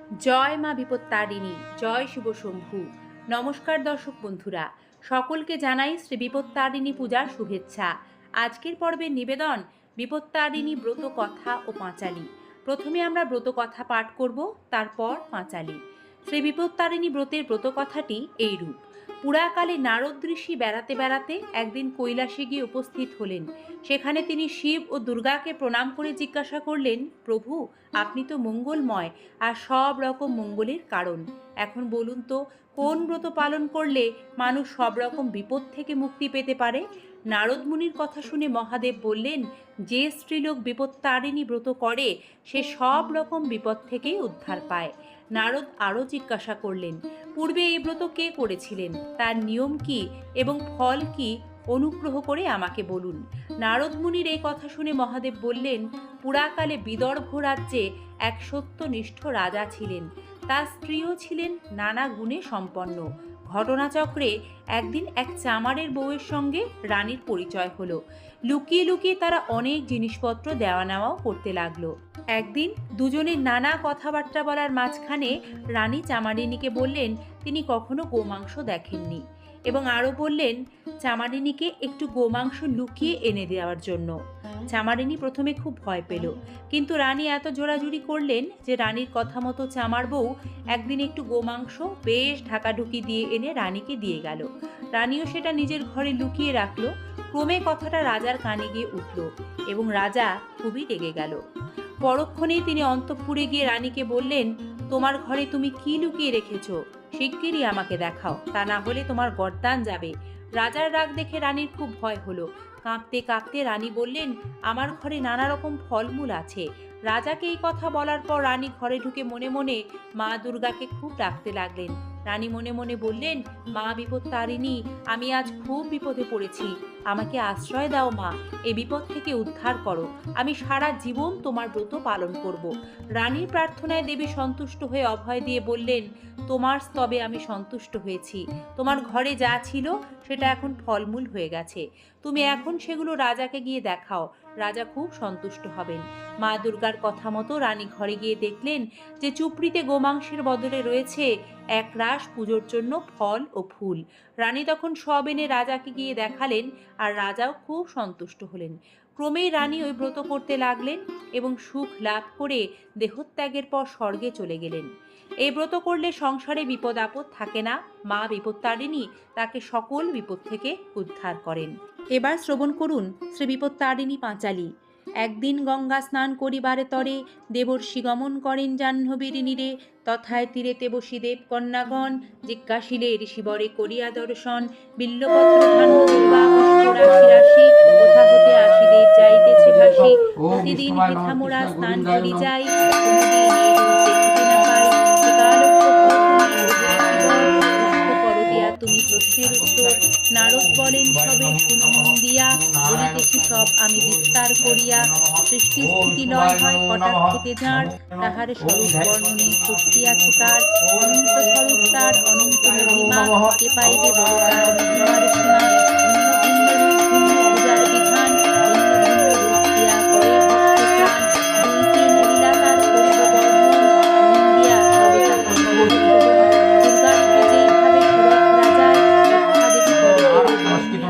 জয় মা বিপত্তারিণী, জয় শুভ শম্ভু। নমস্কার দর্শক বন্ধুরা, সকলকে জানাই শ্রী বিপত্তারিণী পূজার শুভেচ্ছা। আজকের পর্বের নিবেদন বিপত্তারিণী ব্রত কথা ও পাঁচালী। প্রথমে আমরা ব্রত কথা পাঠ করব, তারপর পাঁচালী। শ্রী বিপত্তারিণী ব্রতের ব্রত কথাটি এইরূপ। পুরাকালে নারদ ঋষি বেড়াতে বেড়াতে একদিন কৈলাসে গিয়ে উপস্থিত হলেন। সেখানে তিনি শিব ও দুর্গাকে প্রণাম করে জিজ্ঞাসা করলেন, প্রভু, আপনি তো মঙ্গলময় আর সব রকম মঙ্গলের কারণ। এখন বলুন তো, কোন ব্রত পালন করলে মানুষ সব রকম বিপদ থেকে মুক্তি পেতে পারে? নারদ মুনির কথা শুনে মহাদেব বললেন, যে স্ত্রীলোক বিপত্তারিণী ব্রত করে সে সব রকম বিপদ থেকেই উদ্ধার পায়। নারদ আরও জিজ্ঞাসা করলেন, পূর্বে এই ব্রত কে করেছিলেন, তার নিয়ম কি এবং ফল কি? অনুগ্রহ করে আমাকে বলুন। নারদ মুনির এই কথা শুনে মহাদেব বললেন, পুরাকালে বিদর্ভ রাজ্যে এক সত্যনিষ্ঠ রাজা ছিলেন। তার স্ত্রীও ছিলেন নানা গুণে সম্পন্ন। ঘটনাচক্রে একদিন এক চামারের বউয়ের সঙ্গে রানীর পরিচয় হলো। লুকিয়ে লুকিয়ে তারা অনেক জিনিসপত্র দেওয়া নেওয়াও করতে লাগলো। একদিন দুজনের নানা কথাবার্তা বলার মাঝখানে রানী চামারিনীকে বললেন তিনি কখনো গোমাংস দেখেননি, এবং আরও বললেন চামারিনীকে একটু গোমাংস লুকিয়ে এনে দেওয়ার জন্য। চামারিনী প্রথমে খুব ভয় পেল, কিন্তু রানী এত জোরাজুরি করলেন যে রানীর কথা মতো চামার বউ একদিন একটু গোমাংস বেশ ঢাকাঢুকি দিয়ে এনে রানীকে দিয়ে গেল। রানীও সেটা নিজের ঘরে লুকিয়ে রাখলো। ক্রমে কথাটা রাজার কানে গিয়ে উঠল এবং রাজা খুবই রেগে গেল। পরক্ষণেই তিনি অন্তঃপুরে গিয়ে রানীকে বললেন, তোমার ঘরে তুমি কি লুকিয়ে রেখেছো? শিগগিরই আমাকে দেখাও, তা না হলে তোমার গর্দান যাবে। রাজার রাগ দেখে রানীর খুব ভয় হলো। কাঁপতে কাঁপতে রানী বললেন, আমার ঘরে নানা রকম ফলমূল আছে। রাজাকে এই কথা বলার পর রানী ঘরে ঢুকে মনে মনে মা দুর্গাকে খুব ডাকতে লাগলেন। রানী মনে মনে বললেন, মা বিপত্তারিণী, আমি আজ খুব বিপদে পড়েছি, আমাকে আশ্রয় দাও মা, এ বিপদ থেকে উদ্ধার করো। আমি সারা জীবন তোমার ব্রত পালন করব। রানীর প্রার্থনায় দেবী সন্তুষ্ট হয়ে অভয় দিয়ে বললেন, তোমার স্তবে আমি সন্তুষ্ট হয়েছি। তোমার ঘরে যা ছিল সেটা এখন ফলমূল হয়ে গেছে। তুমি এখন সেগুলো রাজাকে গিয়ে দেখাও, রাজা খুব সন্তুষ্ট হবেন। মা দুর্গার কথা মতো রানী ঘরে গিয়ে দেখলেন যে চুপড়িতে গোমাংসের বদলে রয়েছে এক রাশ পুজোর জন্য ফল ও ফুল। রানী তখন সব এনে রাজাকে গিয়ে দেখালেন, আর রাজাও খুব সন্তুষ্ট হলেন। ক্রমেই রানী ওই ব্রত করতে লাগলেন এবং সুখ লাভ করে দেহত্যাগের পর স্বর্গে চলে গেলেন। এই ব্রত করলে সংসারে বিপদ আপদ থাকে না। মা বিপত্তারিণী তাকে সকল বিপদ থেকে উদ্ধার করেন। এবার শ্রবণ করুন শ্রী বিপত্তারিণী পাঁচালী। একদিন গঙ্গা স্নান করিবারে তরে দেবর্ষি গমন করেন জাহ্নবীর নীরে। তথায় তীরেতে বসি দেব কন্যাগণ জিজ্ঞাসিলে ঋষিবরে করিয়া দর্শন। বিল্লপত্র ধান্য দুর্বা পুষ্প রাশি রাশি কোথা হতে আসিলে যাইতেছে ভাসি। প্রতিদিন বৃথা মোরা স্নান করি যাই, কোনদিন এই রূপ দেখিতে না পাই। তুমি প্রশ্নের উত্তর। নারদ বলেন, সবে শুনো মন দিয়া, বলিতেছি সব আমি বিস্তার করিয়া। সৃষ্টি স্থিতি লয় হয় কটাক্ষেতে যাঁর, তাহার স্বরূপ বর্ণনে শক্তি আছে কার। অনন্ত স্বরূপ তার অনন্ত মহিমা, কে পাইবে বড় তার মহিমার সীমা। ভিন্ন ভিন্ন রূপ ভিন্ন পূজার বিধান, ভিন্ন ভিন্ন রূপ দিয়া করে ভক্ত প্রাণ। দুই তিন লীলা তার করিব বর্ণন, মন দিয়া সবে তাহার করিব শ্রবণ। দুর্গাকে যেইভাবে সুরথ রাজায়, রক্ষা দেবী করে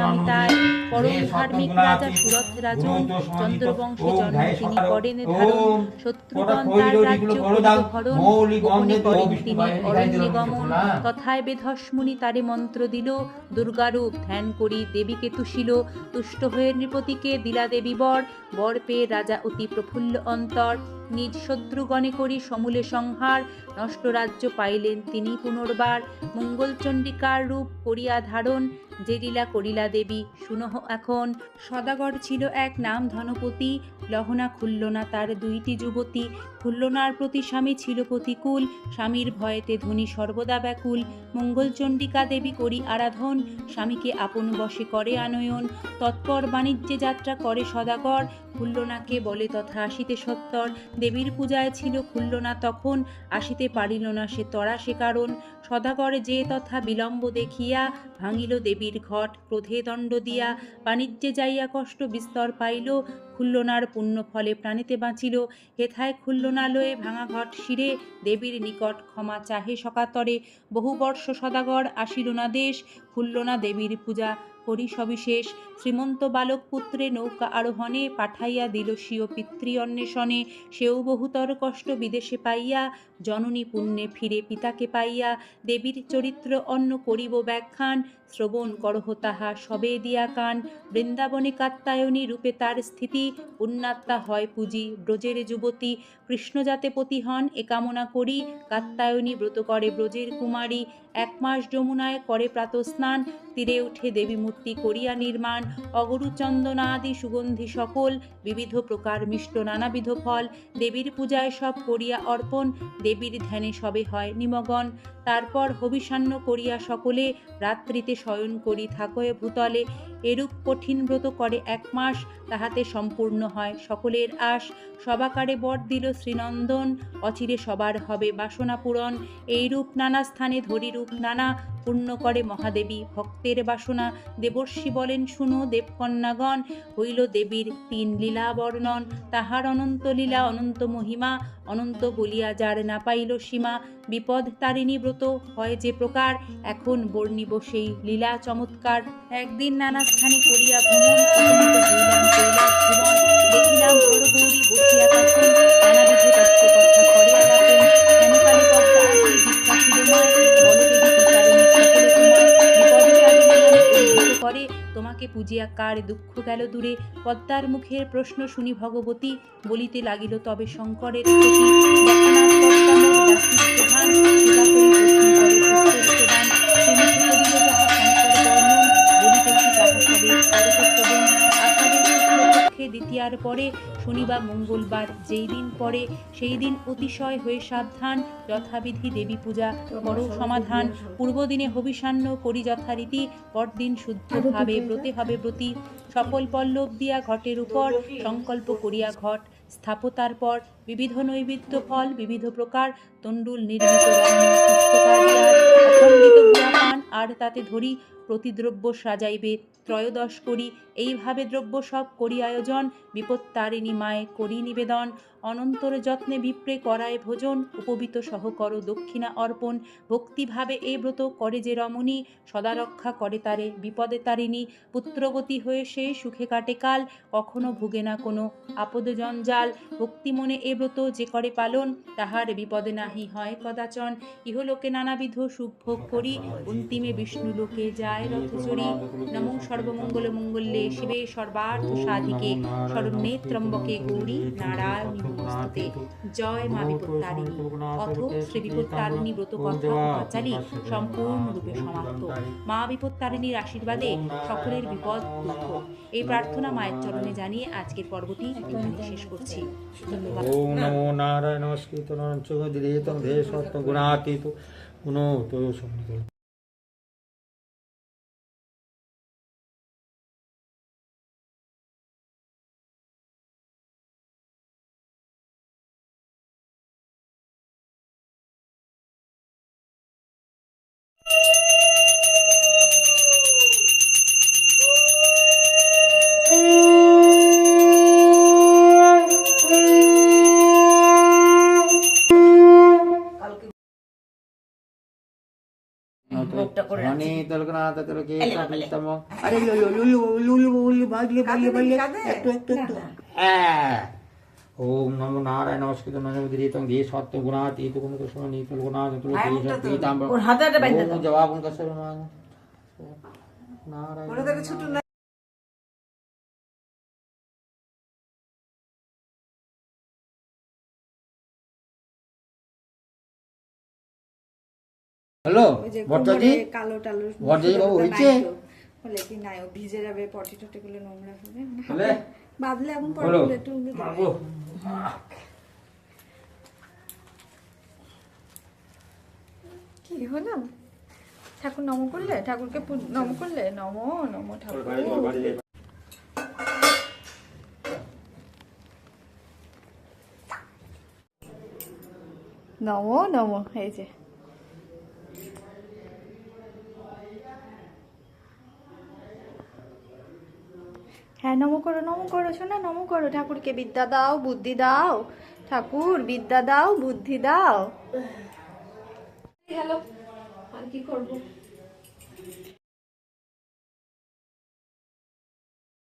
আমি তাই। পরম ধার্মিক রাজা সুরথ রাজন, চন্দ্রবংশে জন্ম তিনি করেন ধারণ। শত্রুগণ তার রাজ্য করিত হরণ, গোপনে করেন তিনি অরণ্যে গমন। তথায় বেধসমুনি তারে মন্ত্র দিল, দুর্গারূপ ধ্যান করি দেবীকে তুষিল। তুষ্ট হয়ে নৃপতিকে দিলা দেবী বর, বর পেয়ে রাজা অতি প্রফুল্ল অন্তর। নিজ শত্রুগণে করি সমূলে সংহার, নষ্ট রাজ্য পাইলেন তিনি পুনর্বার। মঙ্গলচণ্ডিকার রূপ করিয়া ধারণ, যে লীলা করিলা দেবী শুনহ এখন। সদাগর ছিল এক নাম ধনপতি, লহনা খুলল না তার দুইটি যুবতী। খুল্লনার প্রতি স্বামী ছিল প্রতিকূল, স্বামীর ভয়েতে ধনী সর্বদা ব্যাকুল। মঙ্গলচণ্ডিকা দেবী করি আরাধন, স্বামীকে আপন বশে করে আনয়ন। তৎপর বাণিজ্যে যাত্রা করে সদাগর, খুল্লনাকে বলে তথা আসিতে সত্তর। দেবীর পূজায় ছিল খুল্লনা তখন, আসিতে পারিল না সে তরা সে কারণ। সদাগর যে তথা বিলম্ব দেখিয়া, ভাঙিল দেবীর ঘট ক্রোধে দণ্ড দিয়া। বাণিজ্যে যাইয়া কষ্ট বিস্তর পাইল, খুল্লনার পুণ্য ফলে প্রাণীতে বাঁচিল। হেথায় খুল্লনালয়ে ভাঙা ঘট শিরে দেবীর নিকট ক্ষমা চাহে সকাতরে। বহু বর্ষ সদাগর আসিল না দেশ, খুল্লনা দেবীর পূজা করি সবিশেষ। শ্রীমন্ত বালক পুত্রে নৌকা আরোহণে পাঠাইয়া দিল স্বীয় পিতৃ অন্বেষণে। সেও বহুতর কষ্ট বিদেশে পাইয়া জননী পুণ্যে ফিরে পিতাকে পাইয়া। দেবীর চরিত্র অন্য করিব ব্যাখ্যান, শ্রবণ করহ তাহা সবে দিয়া কান। বৃন্দাবনে কাত্যায়নী রূপে তার স্থিতি, পুণ্যাত্মা হয় পুঁজি ব্রজের যুবতী। কৃষ্ণ যাতে পতি হন এ কামনা করি, কাত্যায়নী ব্রত করে ব্রজের কুমারী। 1 মাস যমুনায় করে প্রাতঃস্নান, তীরে উঠে দেবী মূর্তি করিয়া নির্মাণ। অগরু চন্দনাদি সুগন্ধি সকল, বিবিধ প্রকার মিষ্ট নানাবিধ ফল। দেবীর পূজায় সব করিয়া অর্পণ, দেবীর ধ্যানে সবে হয় নিমগন। তারপর হবিষান্ন করিয়া সকলে, রাত্রিতে শয়ন করি থাকয়ে ভূতলে। এরূপ কঠিন ব্রত করে 1 মাস, তাহাতে সম্পূর্ণ হয় সকলের আশ। সবাকারে বর দিল শ্রীনন্দন, অচিরে সবার হবে বাসনা পূরণ। এইরূপ নানা স্থানে ধরি রূপ নানা, পূর্ণ করে মহাদেবী ভক্তের বাসনা। দেবর্ষি বলেন শুনো দেবকন্যাগণ, হইল দেবীর 3 লীলা বর্ণন। তাহার অনন্ত লীলা অনন্ত মহিমা, অনন্ত বলিয়া যার না পাইল সীমা। বিপদ তারিণী ব্রত হয় যে প্রকার, এখন বর্ণিব সেই লীলা চমৎকার। একদিন নানা স্থানে করিয়া ভ্রমণ, উপনীত হইলাম কৈলাস ভুবন। দেখিলাম হরগৌরী বসিয়া কাশন, নানাবিধ তত্ত্ব কথা করে আলাপন। হেনকালে পদ্মা আসি ভিক্ষা শিরোময়, বলদেবী পিতারিণী সকলে তোমায়। বিপদে তারিণী নামে অভিভূত করে, তোমাকে পূজিয়া কার দুঃখ গেল দূরে। পদ্মার মুখের প্রশ্ন শুনি ভগবতী, বলিতে লাগিল তবে শঙ্করের প্রতি। যখনাথ পদ্মা মোর দাসীর প্রধান, কৃপা করি প্রশ্ন করে পুত্রের প্রদান। শ্রীমুখে করিল যাহা শঙ্কর বর্ণন, বলিতেছি তাহা সবে করত শ্রবণ। আষাঢ়ের শুক্লপক্ষে দ্বিতীয়ার পরে, শনিবার মঙ্গলবার যেই দিন পরে, সেই দিন অতিশয় হয়ে সাবধান, যথাবিধি দেবী পূজা করো সমাধান। পূর্বদিনে হবিষান্ন করি যথারীতি, পরদিন শুদ্ধভাবে ব্রতে হবে ব্রতী। সকল পল্লব দিয়া ঘটের উপর, সংকল্প করিয়া ঘট স্থাপতার পর। বিবিধ নৈবেদ্য ফল বিবিধ প্রকার, তণ্ডুল নির্মিত রম্য পুষ্পকারিয়ার। অখণ্ডিত গুড়া পান আর তাতে ধরি, প্রতিদ্রব্য সাজাইবে 13 করি। এইভাবে দ্রব্য সব করি আয়োজন, বিপত্তারিণী মায়ে করি নিবেদন। অনন্তর যত্নে বিপ্রে করায় ভোজন, উপবিত সহ কর দক্ষিণা অর্পণ। ভক্তিভাবে এই ব্রত করে যে রমণী, সদা রক্ষা করে তারে বিপদে তারিণী। পুত্রবতী হয়ে সে সুখে কাটে কাল, কখনো ভোগে না কোনো আপদ জঞ্জাল। ভক্তি মনে এ ব্রত যে করে পালন, তাহার বিপদে নাহি হয় কদাচন। ইহলোকে নানাবিধ সুখ ভোগ করি, অন্তিমে বিষ্ণু লোকে যায় রথ চড়ি। নমো সর্বমঙ্গল মঙ্গলে শিবে সর্বার্থ সাধিকে, শরণ্যে ত্র্যম্বকে গৌরী নারায়ণী নমস্তুতে। জয় মা বিপত্তারিণী। অথ শ্রী বিপত্তারিণী ব্রত কথা পাঁচালী সম্পূর্ণরূপে সমাপ্ত। মা বিপত্তারিণীর আশীর্বাদে সকলের বিপদ দুঃখ, এই প্রার্থনা মায়ের চরণে জানিয়ে আজকের পর্বটি এখানে শেষ করছি। ধন্যবাদ। ওম নমো নারায়ণ নমস্কৃত নরং চৈব দিরেতং দেহে সত্ত্বং গুণাতীত গুণোত সমৃদ্ধ। ওম নমো নারায়ণ নমস্কৃত নরং দিরেতং দেহে সত্ত্বং গুণাতীত গুণোত সমৃদ্ধ গুণাতীত জবাব নারায়ণ। হ্যালো বর্তাজি, বর্তাজি বাবু হয়েছে বলে কি নাই ও ভিজে যাবে, পটি টটি গুলো নোংরা হবে বলে বাদলে এখন বলো পটি একটু বাবু। কি হলো? ঠাকুর নম করলে, ঠাকুরকে নম করলে, নম নম ঠাকুর। নম নম, এই যে হ্যাঁ নম করো শোনা, নম করো। ঠাকুরকে বিদ্যা দাও, বুদ্ধি দাও। ঠাকুর বিদ্যা দাও, বুদ্ধি দাও। গেল আর কি করবো।